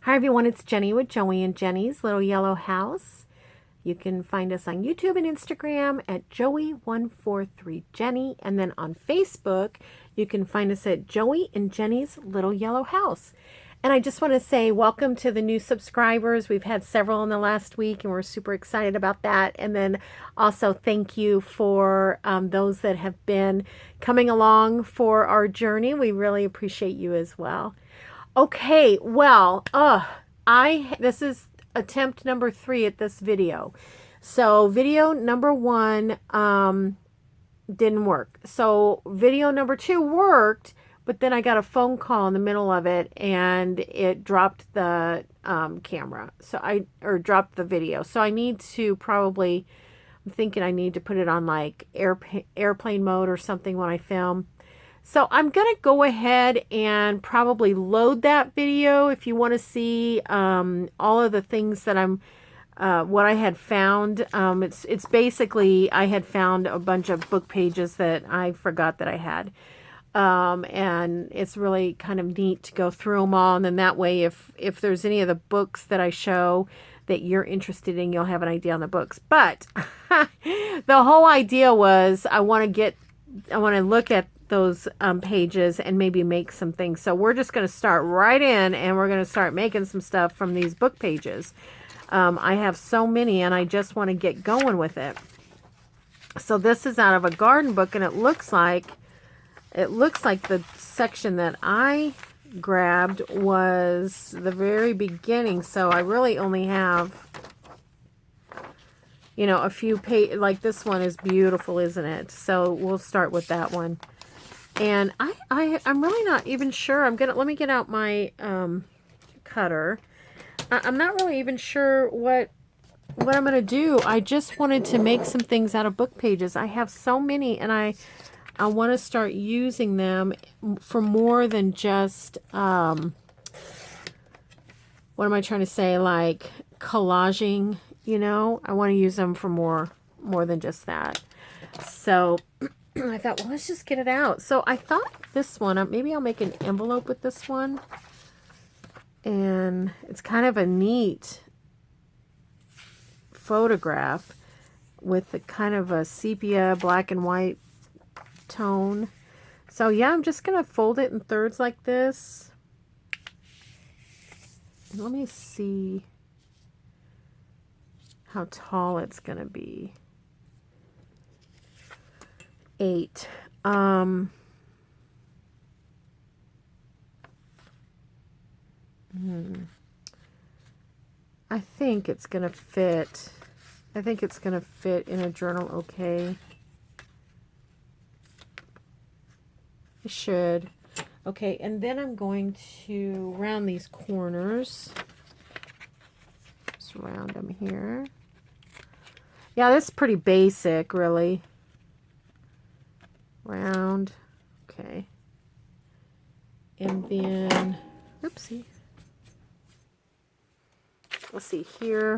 Hi everyone, it's Jenny with Joey and Jenny's Little Yellow House. You can find us on YouTube and Instagram at Joey143Jenny, and then on Facebook you can find us at Joey and Jenny's Little Yellow House. And I just want to say welcome to the new subscribers. We've had several in the last week and we're super excited about that. And then also thank you for those that have been coming along for our journey. We really appreciate you as well. Okay, well, this is attempt number 3 at this video. So video number 1 didn't work. So video number 2 worked, but then I got a phone call in the middle of it and it dropped the camera. Or dropped the video. So I need to probably, I'm thinking I need to put it on like airplane mode or something when I film. So I'm going to go ahead and probably load that video if you want to see all of the things that what I had found. It's basically, I had found a bunch of book pages that I forgot that I had. And it's really kind of neat to go through them all. And then that way, if there's any of the books that I show that you're interested in, you'll have an idea on the books. But the whole idea was I want to look at those pages and maybe make some things. So we're just going to start right in and we're going to start making some stuff from these book pages. I have so many and I just want to get going with it. So this is out of a garden book and it looks like the section that I grabbed was the very beginning. So I really only have, you know, a few pages. Like this one is beautiful, isn't it? So we'll start with that one. And I'm really not even sure. Let me get out my cutter. I'm not really even sure what I'm going to do. I just wanted to make some things out of book pages. I have so many and I want to start using them for more than just, what am I trying to say? Like collaging, you know, I want to use them for more than just that. So I thought, well, let's just get it out. So I thought this one, maybe I'll make an envelope with this one. And it's kind of a neat photograph with a kind of a sepia black and white tone. So yeah, I'm just going to fold it in thirds like this. And let me see how tall it's going to be. 8. I think it's going to fit. I think it's going to fit in a journal okay. It should. Okay, and then I'm going to round these corners. Just round them here. Yeah, this is pretty basic, really. Round. Okay. And then, oopsie. Let's see here.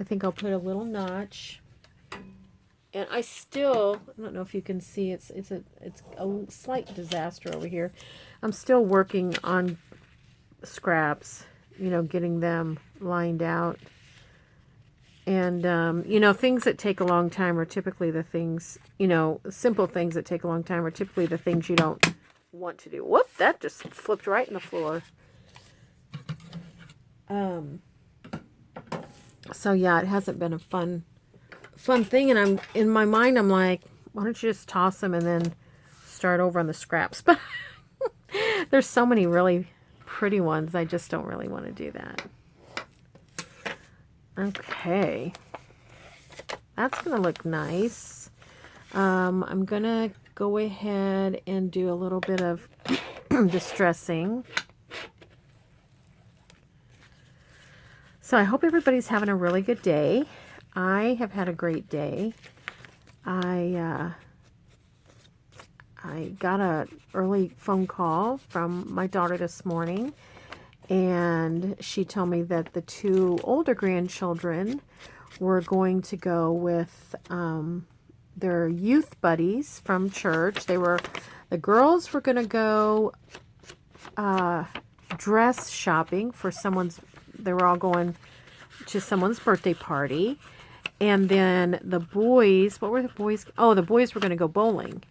I think I'll put a little notch. And I don't know if you can see, it's a slight disaster over here. I'm still working on scraps, you know, getting them lined out. And, you know, things that take a long time are typically the things, you know, simple things that take a long time are typically the things you don't want to do. Whoop, that just flipped right in the floor. So yeah, it hasn't been a fun thing. And in my mind, I'm like, why don't you just toss them and then start over on the scraps? But there's so many really pretty ones. I just don't really want to do that. Okay, that's going to look nice. I'm going to go ahead and do a little bit of distressing. So I hope everybody's having a really good day. I have had a great day. I got an early phone call from my daughter this morning. And she told me that the 2 older grandchildren were going to go with their youth buddies from church. The girls were going to go dress shopping for someone's, they were all going to someone's birthday party. And then the boys, what were the boys? Oh, the boys were going to go bowling.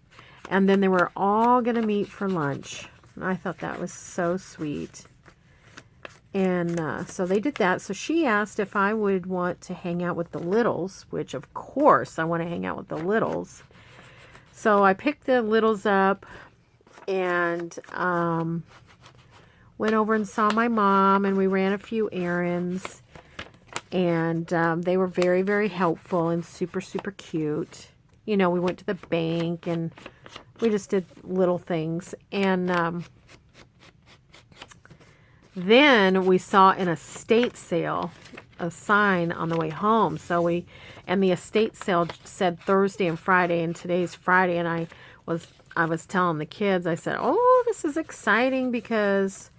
And then they were all going to meet for lunch. And I thought that was so sweet. And so they did that. So she asked if I would want to hang out with the littles, which of course I want to hang out with the littles. So I picked the littles up and went over and saw my mom, and we ran a few errands. And they were very, very helpful and super, super cute. You know, we went to the bank and we just did little things. And then we saw an estate sale, a sign on the way home. So and the estate sale said Thursday and Friday, and today's Friday. And I was telling the kids, I said, oh, this is exciting, because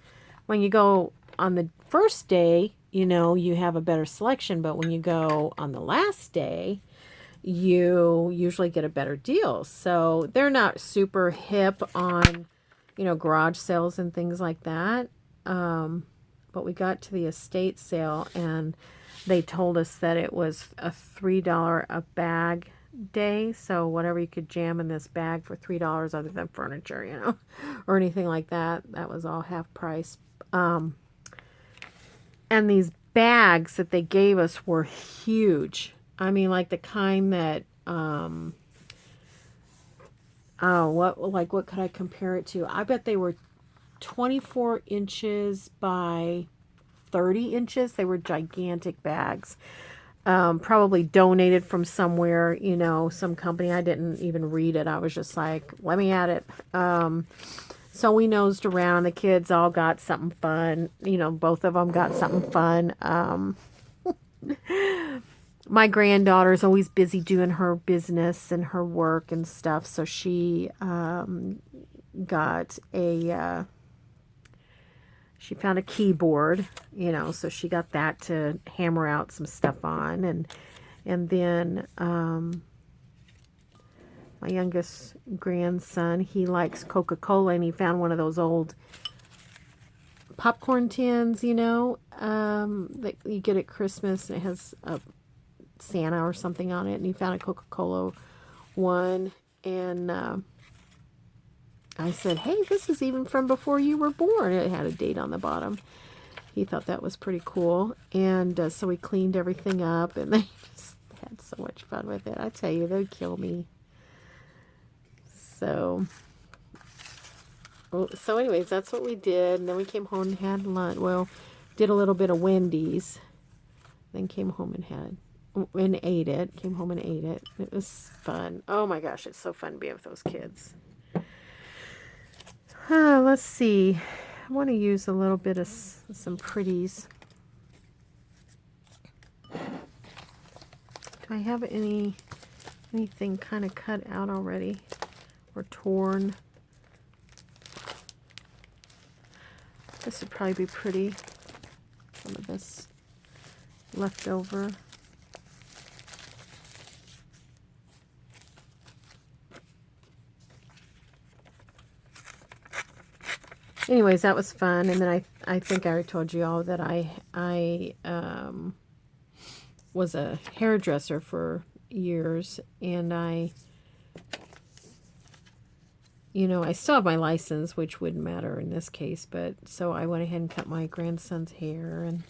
when you go on the first day, you know, you have a better selection, but when you go on the last day, you usually get a better deal. So they're not super hip on, you know, garage sales and things like that. But we got to the estate sale and they told us that it was a $3 a bag day. So whatever you could jam in this bag for $3 other than furniture, you know, or anything like that, that was all half price. And these bags that they gave us were huge. I mean, like the kind that, what could I compare it to? I bet they were 24 inches by 30 inches. They were gigantic bags. Probably donated from somewhere, you know, some company. I didn't even read it. I was just like, let me at it. So we nosed around. The kids all got something fun. You know, both of them got something fun. My granddaughter's always busy doing her business and her work and stuff. So she got she found a keyboard, you know, so she got that to hammer out some stuff on. And then my youngest grandson, he likes Coca-Cola, and he found one of those old popcorn tins, you know, that you get at Christmas, and it has a Santa or something on it, and he found a Coca-Cola one, and I said, hey, this is even from before you were born. It had a date on the bottom. He thought that was pretty cool, and so we cleaned everything up, and they just had so much fun with it. I tell you, they'd kill me. So anyways, that's what we did. And then we came home and had lunch. Well, did a little bit of Wendy's. Then came home and ate it. Came home and ate it. It was fun. Oh my gosh, it's so fun being with those kids. Let's see. I want to use a little bit of some pretties. Do I have anything kind of cut out already? Or torn. This would probably be pretty. Some of this left over. Anyways, that was fun. And then I think I already told you all that I was a hairdresser for years, and I still have my license, which wouldn't matter in this case, but so I went ahead and cut my grandson's hair, and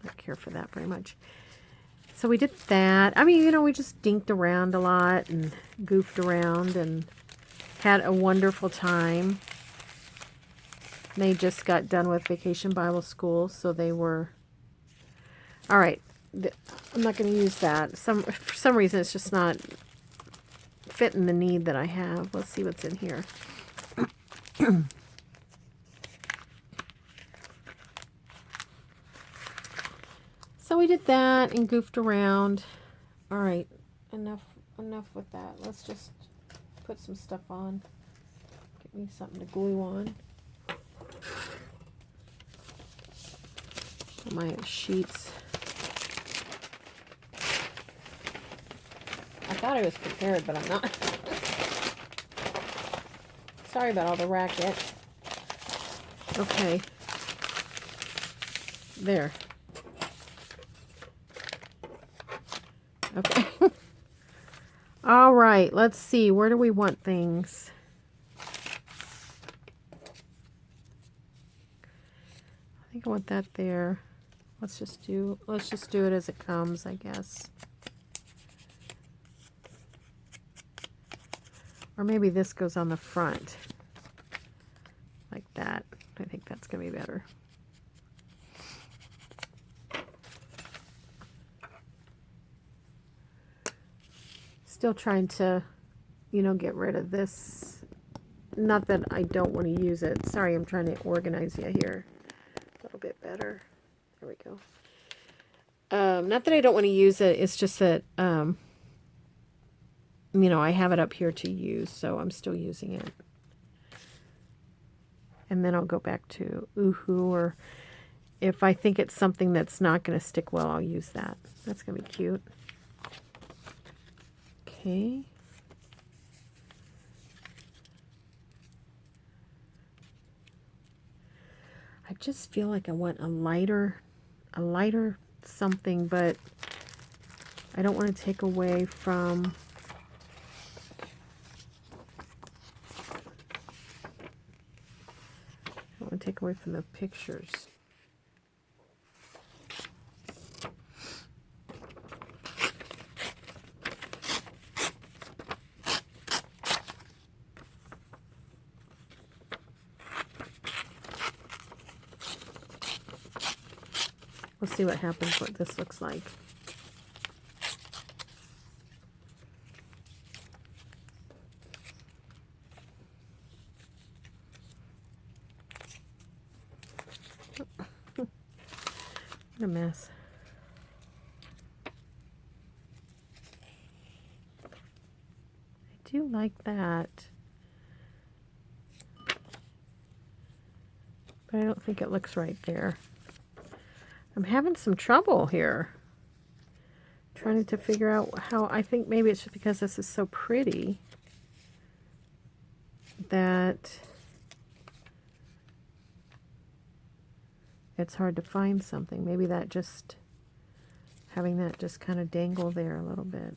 not care for that very much. So we did that. I mean, you know, we just dinked around a lot and goofed around and had a wonderful time. They just got done with Vacation Bible School, so they were... All right, I'm not going to use that. For some reason, it's just not fitting the need that I have. Let's see what's in here. So we did that and goofed around. All right, enough with that. Let's just put some stuff on. Get me something to glue on. My sheets. I thought I was prepared, but I'm not. Sorry about all the racket. Okay. There. Okay. All right, let's see. Where do we want things? I think I want that there. Let's just do it as it comes, I guess. Or maybe this goes on the front. Like that. I think that's going to be better. Still trying to, get rid of this. Not that I don't want to use it. Sorry, I'm trying to organize you here a little bit better. There we go. Not that I don't want to use it. It's just that, I have it up here to use, so I'm still using it. And then I'll go back to Oohoo, or if I think it's something that's not going to stick well, I'll use that. That's going to be cute. Okay. I just feel like I want a lighter something, but I don't want to take away from the pictures. We'll see what happens, what this looks like. What a mess. I do like that. But I don't think it looks right there. I'm having some trouble here. Trying to figure out how, I think maybe it's just because this is so pretty that it's hard to find something. Maybe that just, having that just kind of dangle there a little bit.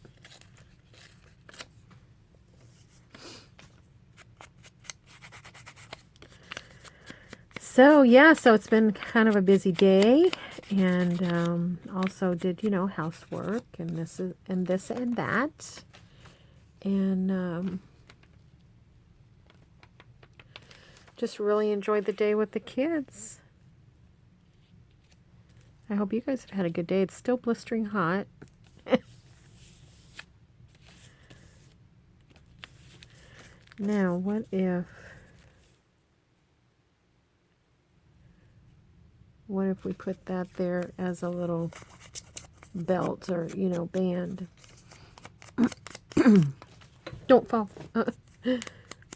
So yeah, so it's been kind of a busy day, and also did, housework and this and that, and just really enjoyed the day with the kids. I hope you guys have had a good day. It's still blistering hot. Now, what if we put that there as a little belt or, band? Don't fall. I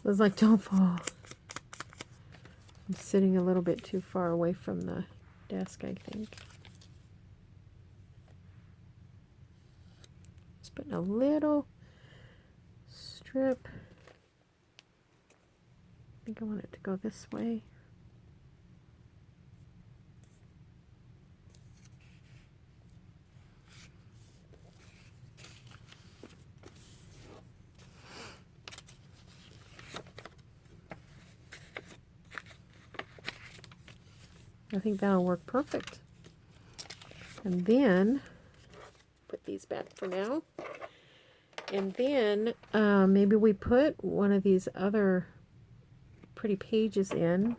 was like, don't fall. I'm sitting a little bit too far away from the desk, I think. Just putting a little strip. I think I want it to go this way. I think that'll work perfect. And then, put these back for now. And then, maybe we put one of these other pretty pages in.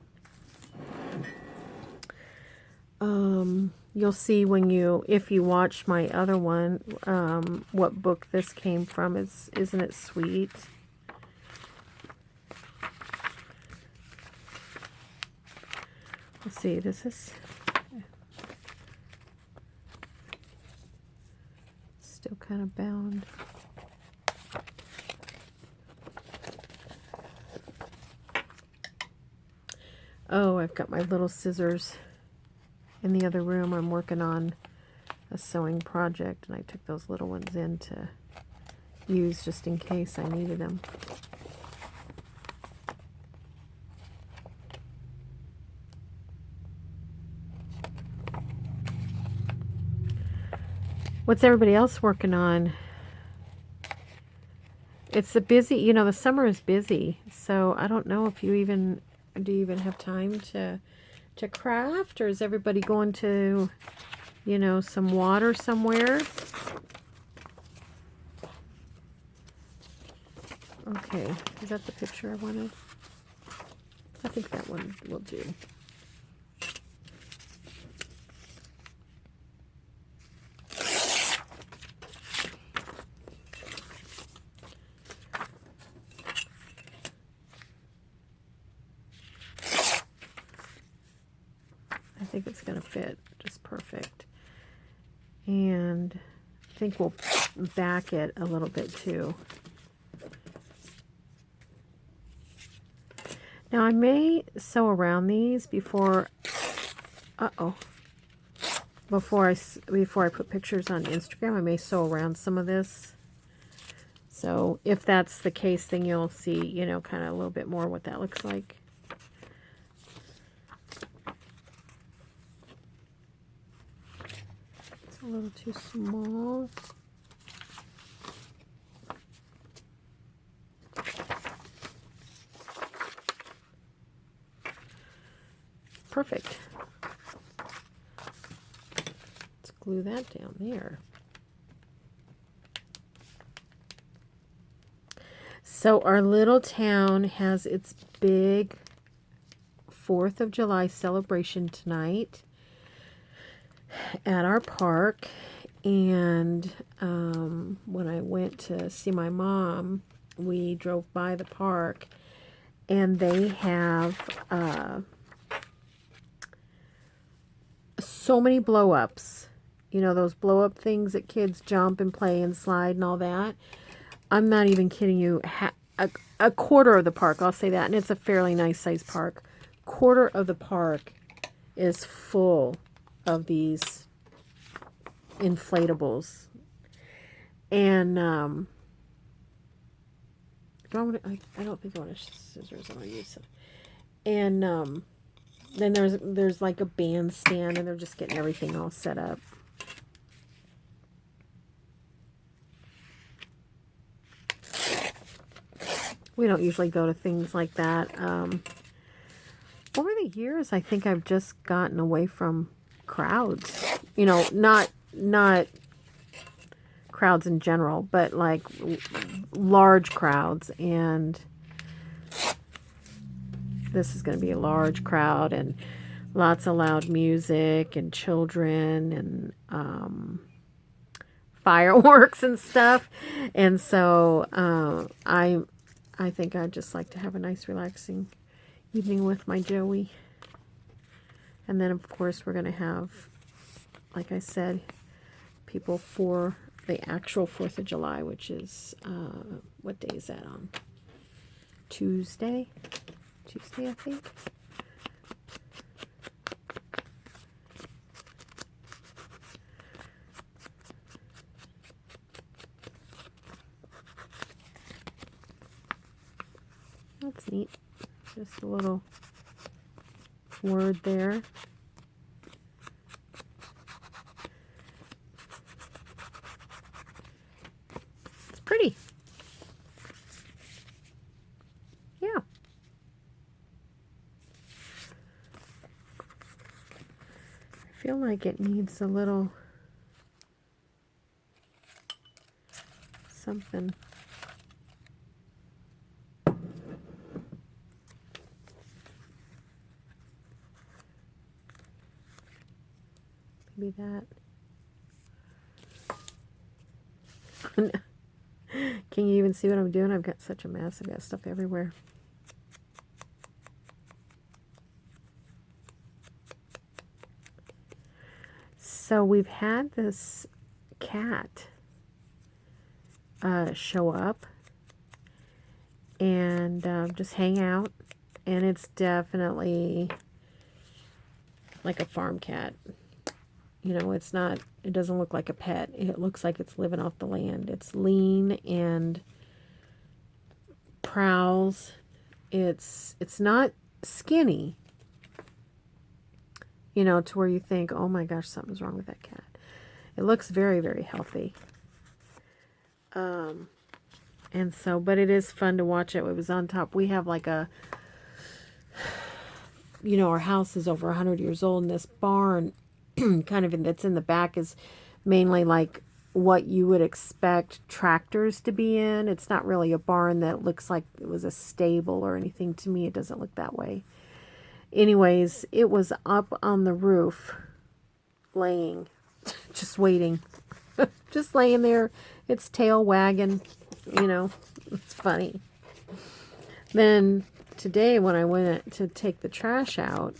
You'll see if you watch my other one, what book this came from. Isn't it sweet? Let's see, this is still kind of bound. Oh, I've got my little scissors in the other room. I'm working on a sewing project, and I took those little ones in to use just in case I needed them. What's everybody else working on? It's a busy, you know, the summer is busy. So I don't know if do you even have time to craft, or is everybody going to, you know, some water somewhere? Okay, is that the picture I wanted? I think that one will do. I think it's going to fit just perfect. And I think we'll back it a little bit too. Now I may sew around these before, before I put pictures on Instagram. I may sew around some of this. So if that's the case, then you'll see, you know, kind of a little bit more what that looks like. It's a little too small. Perfect. Let's glue that down there. So our little town has its big 4th of July celebration tonight at our park. And when I went to see my mom, we drove by the park, and they have so many blow-ups. You know, those blow-up things that kids jump and play and slide and all that. I'm not even kidding you. A quarter of the park, I'll say that, and it's a fairly nice sized park. Quarter of the park is full of these inflatables. And I don't think I want scissors. I want to use them. And then there's like a bandstand, and they're just getting everything all set up. We don't usually go to things like that. Over the years, I think I've just gotten away from crowds. You know, not crowds in general, but like large crowds. And this is going to be a large crowd, and lots of loud music and children and fireworks and stuff. And so I think I'd just like to have a nice relaxing evening with my Joey. And then of course we're going to have, like I said, people for the actual 4th of July, which is, what day is that on? Tuesday, I think. That's neat. Just a little word there. It's pretty. Yeah. I feel like it needs a little something. Maybe that. Can you even see what I'm doing? I've got such a mess. I've got stuff everywhere. So we've had this cat show up and just hang out. And it's definitely like a farm cat. You know, it doesn't look like a pet. It looks like it's living off the land. It's lean and prowls. It's not skinny, you know, to where you think, oh my gosh, something's wrong with that cat. It looks very, very healthy. And so, but it is fun to watch it. It was on top. We have like a, you know, our house is over 100 years old, and this barn kind of that's in the back is mainly like what you would expect tractors to be in. It's not really a barn that looks like it was a stable or anything. To me, it doesn't look that way. Anyways, it was up on the roof, laying, just waiting, just laying there, its tail wagging, you know, it's funny. Then today when I went to take the trash out,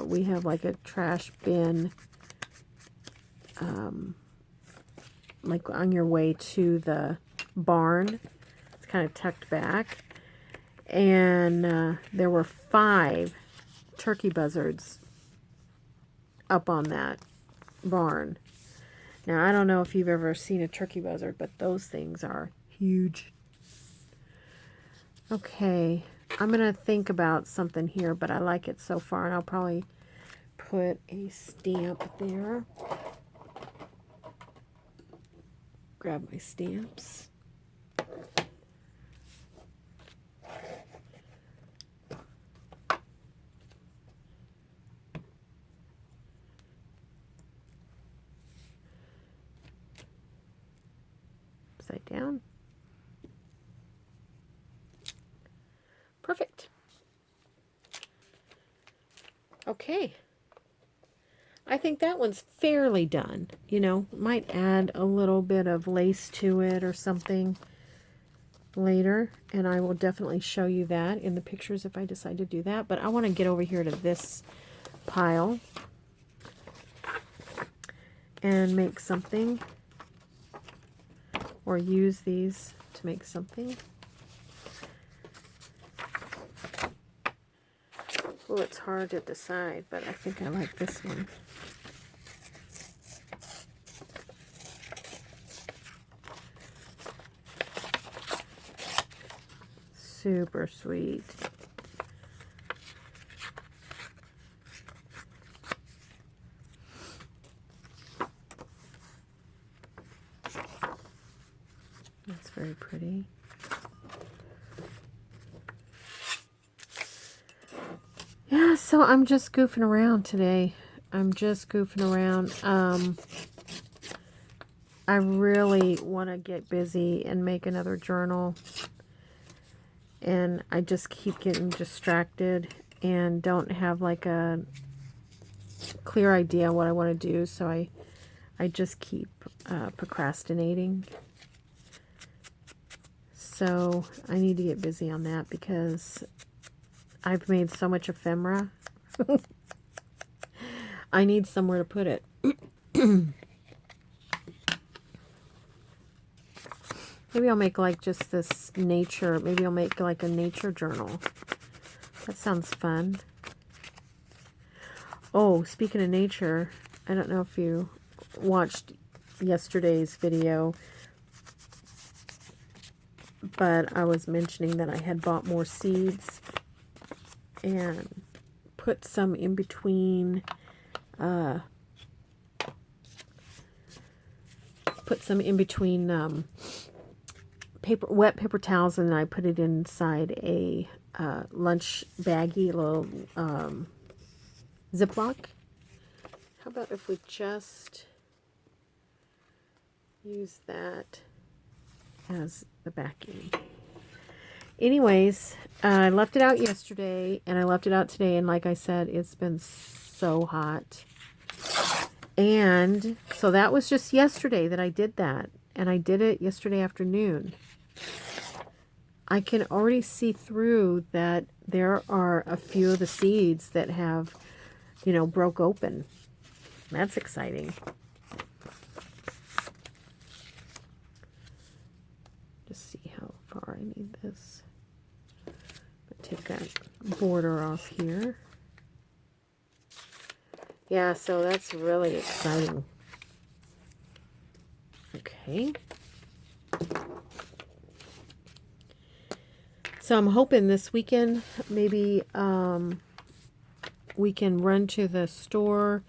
we have like a trash bin, like on your way to the barn. It's kind of tucked back. And there were 5 turkey buzzards up on that barn. Now, I don't know if you've ever seen a turkey buzzard, but those things are huge. Okay, I'm going to think about something here, but I like it so far, and I'll probably put a stamp there. Grab my stamps. Upside down. Perfect. Okay. I think that one's fairly done. You know, might add a little bit of lace to it or something later, and I will definitely show you that in the pictures if I decide to do that. But I want to get over here to this pile and make something, or use these to make something. Oh, it's hard to decide, but I think I like this one. Super sweet. That's very pretty. Yeah, so I'm just goofing around today. I'm just goofing around. I really want to get busy and make another journal. And I just keep getting distracted and don't have like a clear idea what I want to do. So I just keep procrastinating. So I need to get busy on that because I've made so much ephemera. I need somewhere to put it. Maybe I'll make like just this nature. Maybe I'll make like a nature journal. That sounds fun. Oh, speaking of nature, I don't know if you watched yesterday's video, but I was mentioning that I had bought more seeds and put some in between, wet paper towels, and I put it inside a lunch baggie, a little Ziploc. How about if we just use that as the backing? Anyways, I left it out yesterday, and I left it out today, and like I said, it's been so hot. And so that was just yesterday that I did that, and I did it yesterday afternoon. I can already see through that there are a few of the seeds that have, you know, broke open. That's exciting. Just see how far I need this. Take that border off here. Yeah, so that's really exciting. Okay. So I'm hoping this weekend maybe we can run to the store,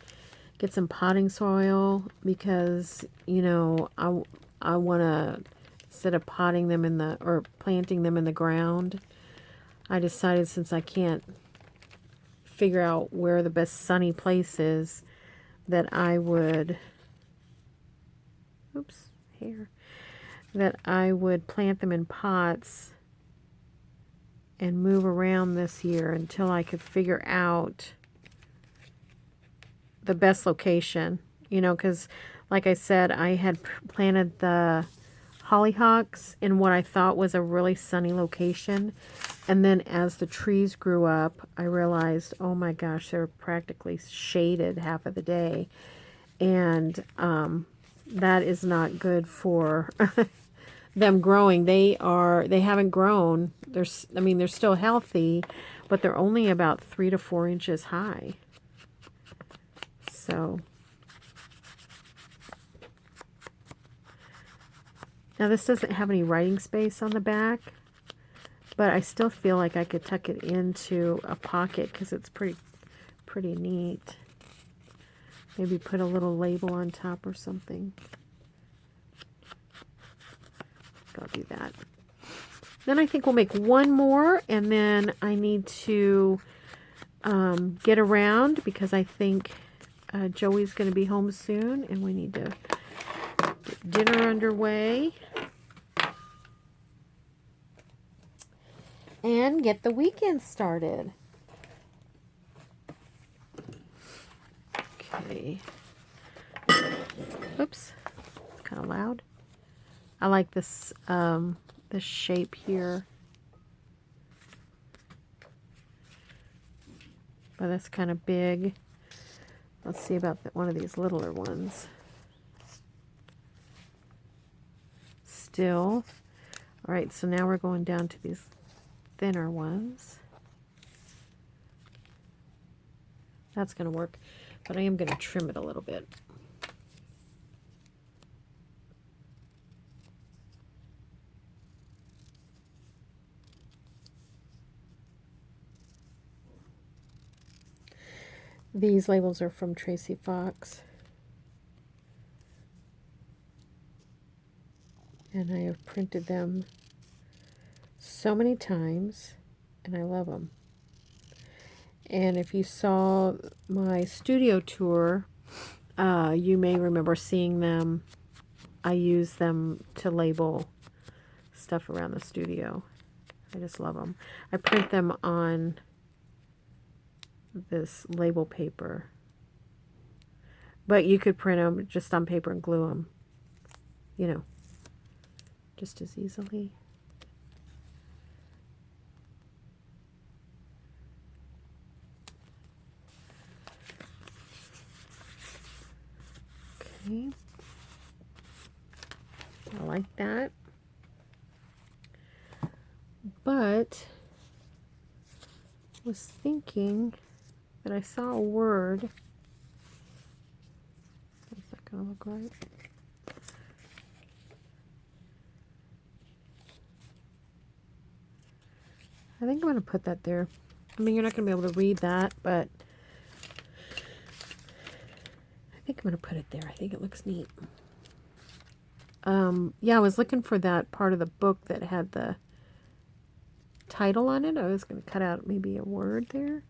get some potting soil because, you know, I want to, instead of potting them in the, or planting them in the ground, I decided since I can't figure out where the best sunny place is, that I would, oops, hair, that I would plant them in pots and move around this year until I could figure out the best location, you know, because like I said, I had planted the hollyhocks in what I thought was a really sunny location. And then as the trees grew up, I realized, oh my gosh, they're practically shaded half of the day. And that is not good for them growing. They haven't grown. I mean, they're still healthy, but they're only about 3 to 4 inches high. So now this doesn't have any writing space on the back, but I still feel like I could tuck it into a pocket because it's pretty neat. Maybe put a little label on top or something. I'll do that. Then I think we'll make one more, and then I need to get around because I think Joey's going to be home soon, and we need to get dinner underway and get the weekend started. Okay. Oops, kind of loud. I like this this shape here, but that's kind of big. Let's see about one of these littler ones. Still. All right, so now we're going down to these thinner ones. That's going to work, but I am going to trim it a little bit. These labels are from Tracy Fox. And I have printed them so many times, and I love them. And if you saw my studio tour, you may remember seeing them. I use them to label stuff around the studio. I just love them. I print them on this label paper, but you could print them just on paper and glue them, you know, just as easily. Okay, I like that, but was thinking that I saw a word. Is that going to look right? I think I'm going to put that there. I mean, you're not going to be able to read that, but I think I'm going to put it there. I think it looks neat. Yeah, I was looking for that part of the book that had the title on it. I was going to cut out maybe a word there.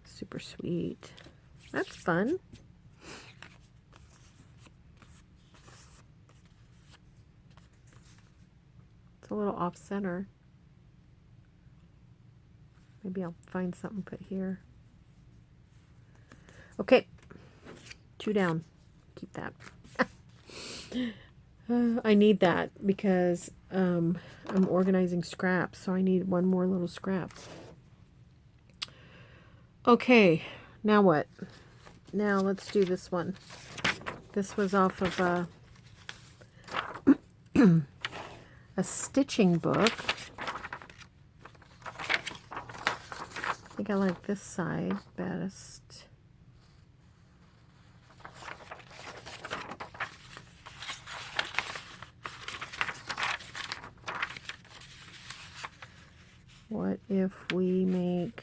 Super sweet. That's fun. It's a little off center. Maybe I'll find something to put here. Okay. 2 down. Keep that. I need that because I'm organizing scraps, so I need one more little scrap. Okay, now what? Now let's do this one. This was off of a stitching book. I think I like this side best. What if we make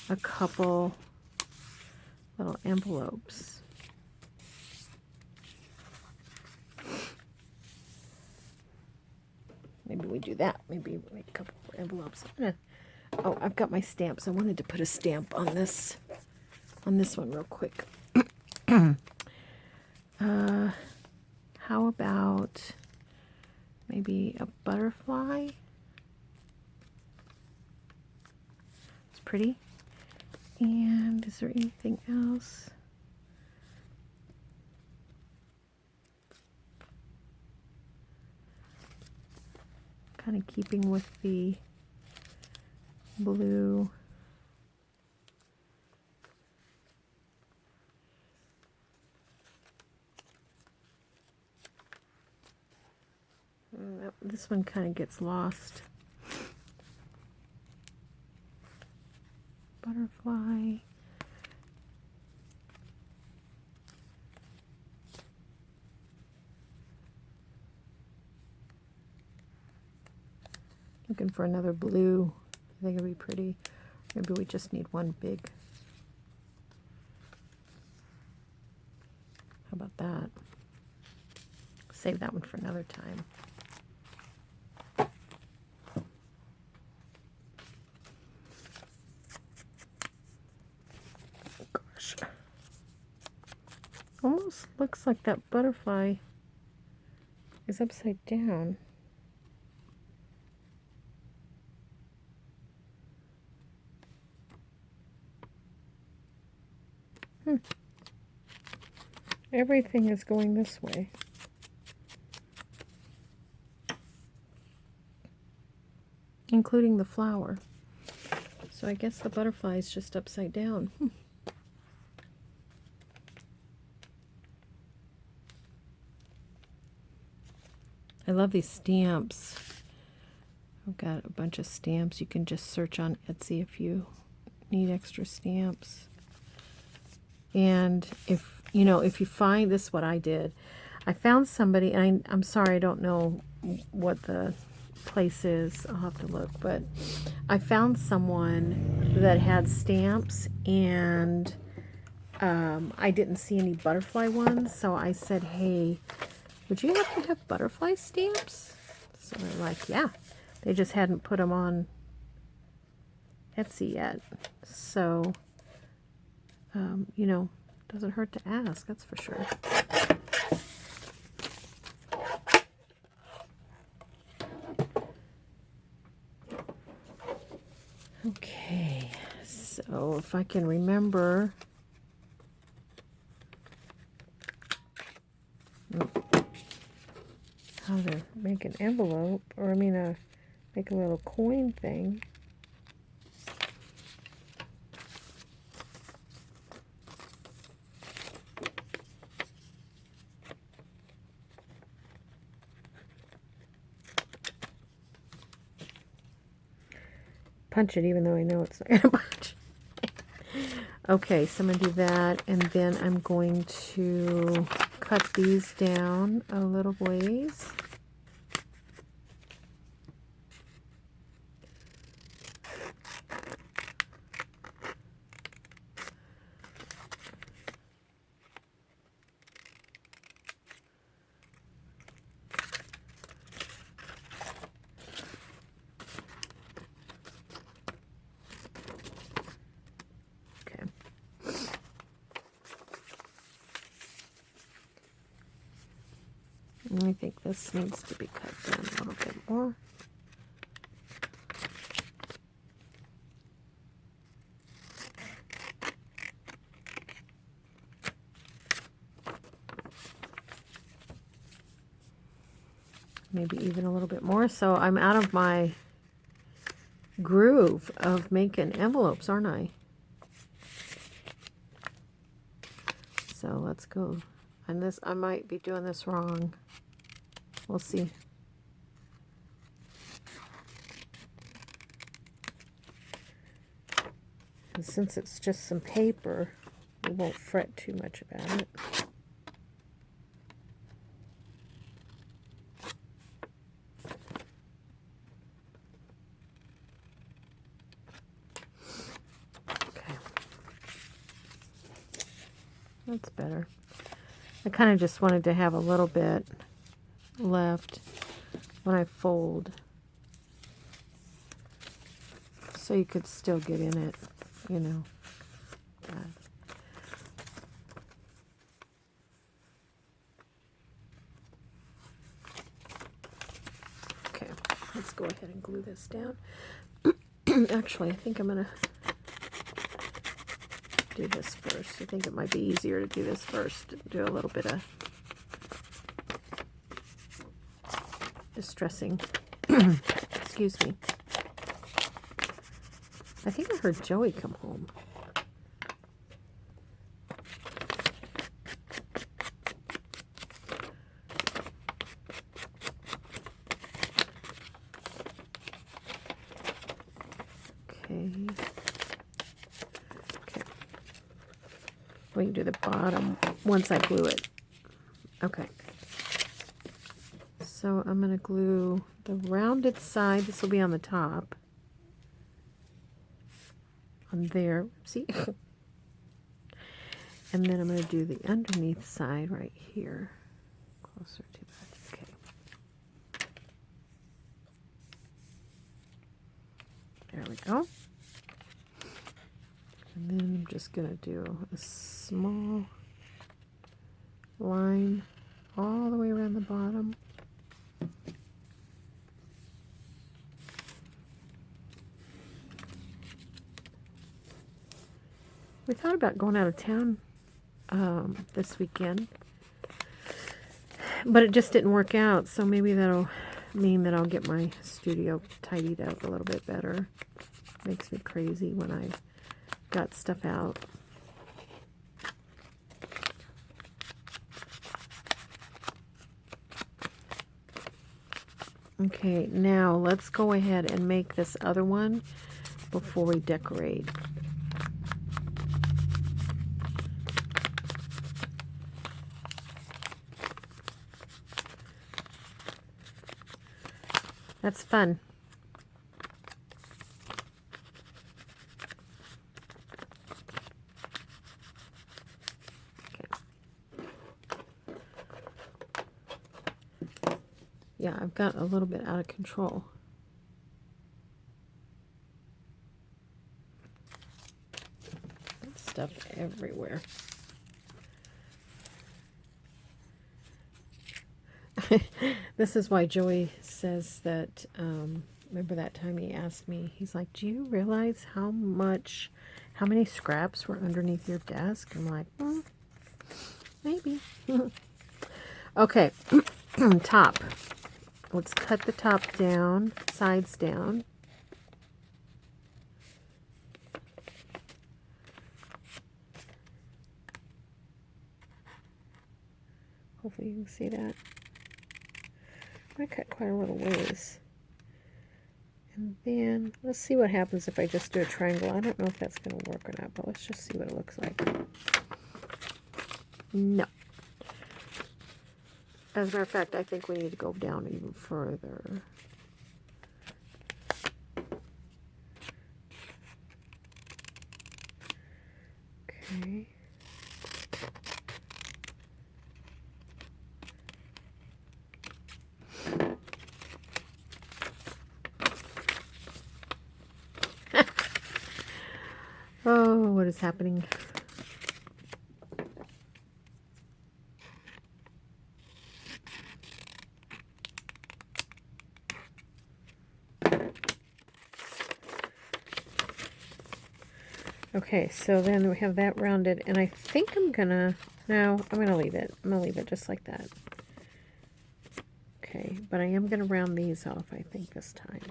a couple little envelopes. Maybe we do that. Maybe we make a couple more envelopes. Oh, I've got my stamps. I wanted to put a stamp on this one real quick. How about maybe a butterfly? It's pretty. And is there anything else? Kind of keeping with the blue. This one kind of gets lost. Butterfly. Looking for another blue. I think it'd be pretty. Maybe we just need one big. How about that? Save that one for another time. Gosh. Almost looks like that butterfly is upside down. Everything is going this way. Including the flower. So I guess the butterfly is just upside down. I love these stamps. I've got a bunch of stamps. You can just search on Etsy if you need extra stamps. And if you find this, what I did, I found somebody, and I'm sorry, I don't know what the place is. I'll have to look, but I found someone that had stamps, and I didn't see any butterfly ones, so I said, hey, would you happen to have butterfly stamps? So they're like, yeah. They just hadn't put them on Etsy yet. So, doesn't hurt to ask, that's for sure. Okay, so if I can remember, how to make an envelope, or make a little coin thing. Punch it even though I know it's not going to punch. Okay, so I'm going to do that, and then I'm going to cut these down a little ways. I think this needs to be cut down a little bit more. Maybe even a little bit more. So I'm out of my groove of making envelopes, aren't I? So let's go. And this, I might be doing this wrong. We'll see. And since it's just some paper, we won't fret too much about it. That's better. I kind of just wanted to have a little bit left when I fold, so you could still get in it, you know. Okay, let's go ahead and glue this down. Actually, I think I'm gonna do this first. I think it might be easier to do this first. Do a little bit of distressing. Excuse me. I think I heard Joey come home. Okay. We can do the bottom once I glue it. Okay. So I'm going to glue the rounded side. This will be on the top. On there. See? And then I'm going to do the underneath side right here. Closer to that. Okay. There we go. And then I'm just going to do a small line all the way around the bottom. We thought about going out of town this weekend, but it just didn't work out, so maybe that'll mean that I'll get my studio tidied up a little bit better. Makes me crazy when I got stuff out. Okay, now let's go ahead and make this other one before we decorate. That's fun. Okay. Yeah, I've got a little bit out of control. Stuff everywhere. This is why Joey says that, remember that time he asked me, he's like, do you realize how many scraps were underneath your desk? I'm like, maybe. Okay, top. Let's cut the top down, sides down. Hopefully you can see that. I cut quite a little ways. And then, let's see what happens if I just do a triangle. I don't know if that's going to work or not, but let's just see what it looks like. No. As a matter of fact, I think we need to go down even further. Okay. Oh, what is happening? Okay, so then we have that rounded, and I think I'm gonna leave it. I'm gonna leave it just like that. Okay, but I am gonna round these off, I think, this time.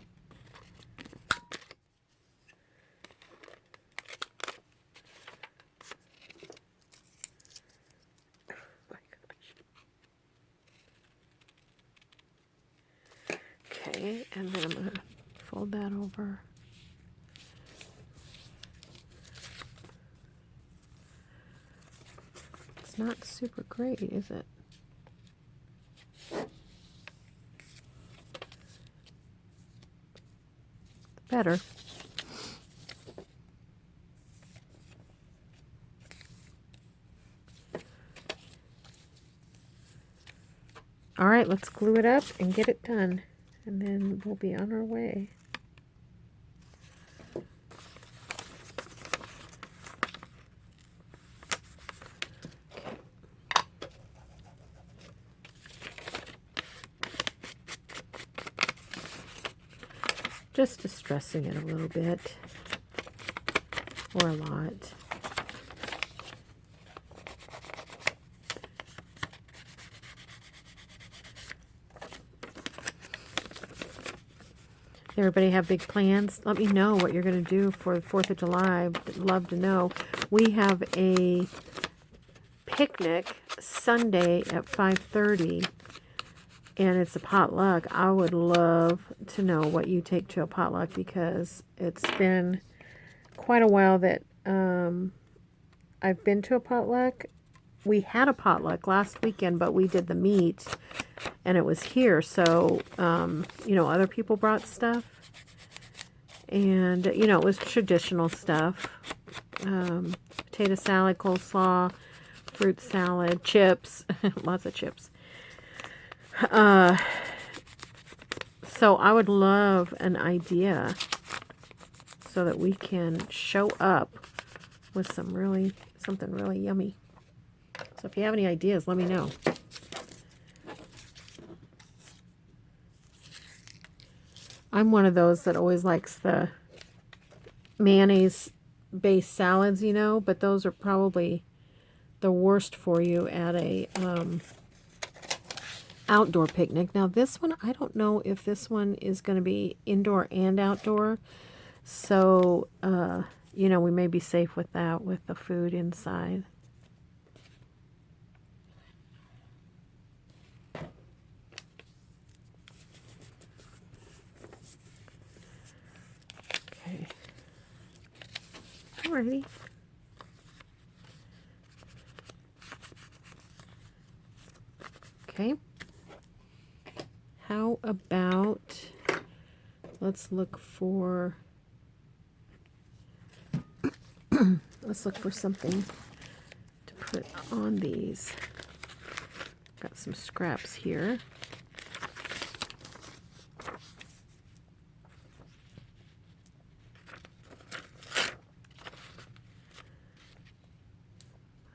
Okay, and then I'm going to fold that over. It's not super great, is it? Better. All right, let's glue it up and get it done. And then we'll be on our way. Just distressing it a little bit, or a lot. Everybody have big plans? Let me know what you're going to do for the 4th of July. I'd love to know. We have a picnic Sunday at 5:30, and it's a potluck. I would love to know what you take to a potluck, because it's been quite a while that I've been to a potluck. We had a potluck last weekend, but we did the meat, and it was here. So, you know, other people brought stuff, and, you know, it was traditional stuff. Potato salad, coleslaw, fruit salad, chips, lots of chips. So I would love an idea so that we can show up with something really yummy. So if you have any ideas, let me know. I'm one of those that always likes the mayonnaise-based salads, you know, but those are probably the worst for you at a outdoor picnic. Now this one, I don't know if this one is going to be indoor and outdoor. So, you know, we may be safe with that, with the food inside. Okay. Alrighty. Okay. How about, let's look for something to put on these. Got some scraps here.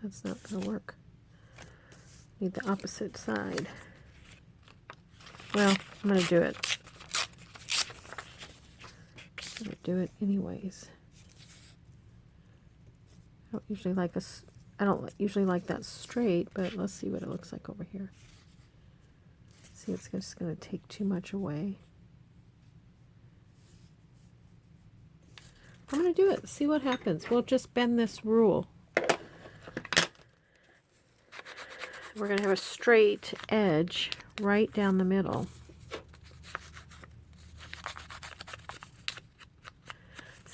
That's not going to work. Need the opposite side. Well, I'm going to do it. I'm going to do it anyways. I don't usually like that straight, but let's see what it looks like over here. See, it's just going to take too much away. I'm going to do it. See what happens. We'll just bend this rule. We're going to have a straight edge right down the middle.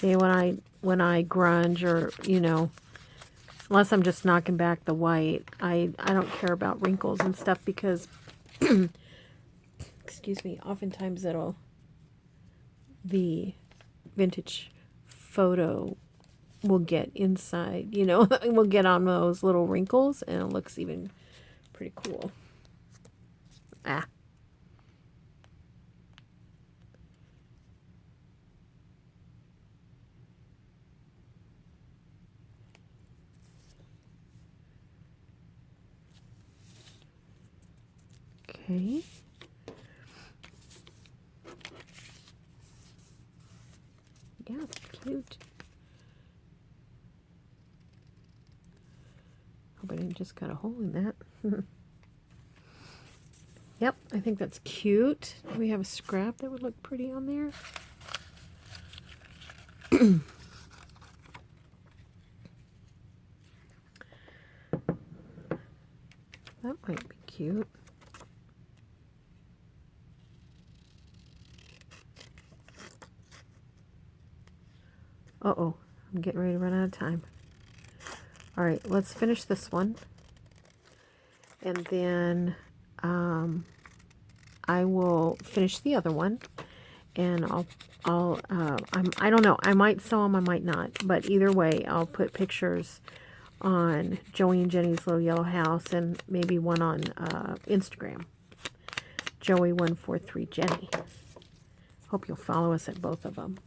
See, when I grunge, or, you know, unless I'm just knocking back the white, I don't care about wrinkles and stuff, because excuse me, oftentimes the vintage photo will get inside, you know, we'll get on those little wrinkles, and it looks even pretty cool. Okay. Yeah, it's cute. Hope I didn't just cut a hole in that. Yep, I think that's cute. We have a scrap that would look pretty on there. That might be cute. Uh-oh, I'm getting ready to run out of time. All right, let's finish this one. And then I will finish the other one. And I don't know, I might sew them, I might not. But either way, I'll put pictures on Joey and Jenny's Little Yellow House, and maybe one on Instagram. Joey143 Jenny. Hope you'll follow us at both of them.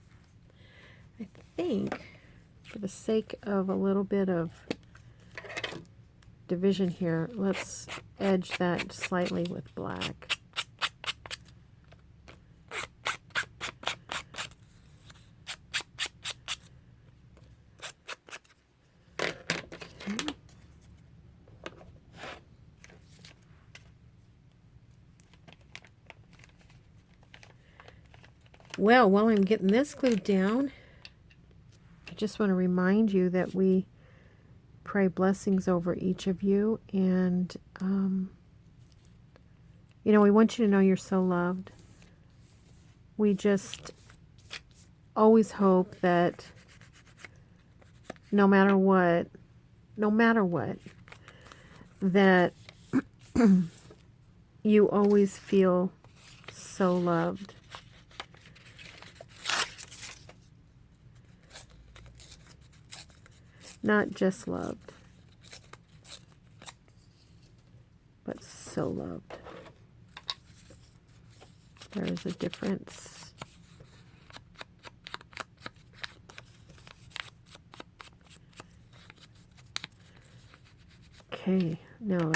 I think, for the sake of a little bit of division here, let's edge that slightly with black. Well, while I'm getting this glued down, I just want to remind you that we pray blessings over each of you. And, you know, we want you to know you're so loved. We just always hope that no matter what, that you always feel so loved. Not just loved, but so loved. There is a difference. Okay, now